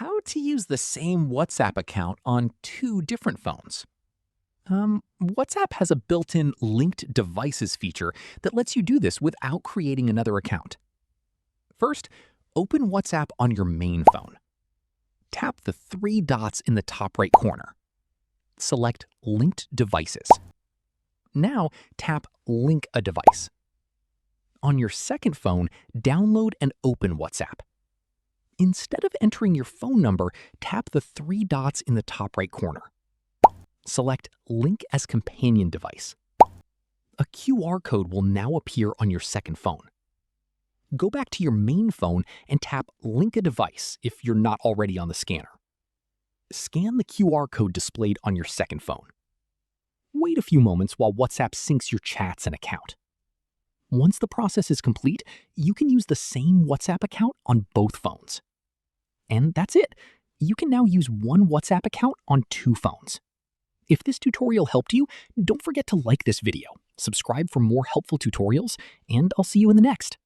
how to use the same WhatsApp account on two different phones. WhatsApp has a built in linked devices feature that lets you do this without creating another account. First, open WhatsApp on your main phone. Tap the three dots in the top right corner. Select Linked Devices. Now, tap Link a Device. On your second phone, download and open WhatsApp. Instead of entering your phone number, tap the three dots in the top right corner. Select Link as Companion Device. A QR code will now appear on your second phone. Go back to your main phone and tap Link a Device if you're not already on the scanner. Scan the QR code displayed on your second phone. Wait a few moments while WhatsApp syncs your chats and account. Once the process is complete, you can use the same WhatsApp account on both phones. And that's it. You can now use one WhatsApp account on two phones. If this tutorial helped you, don't forget to like this video, subscribe for more helpful tutorials, and I'll see you in the next.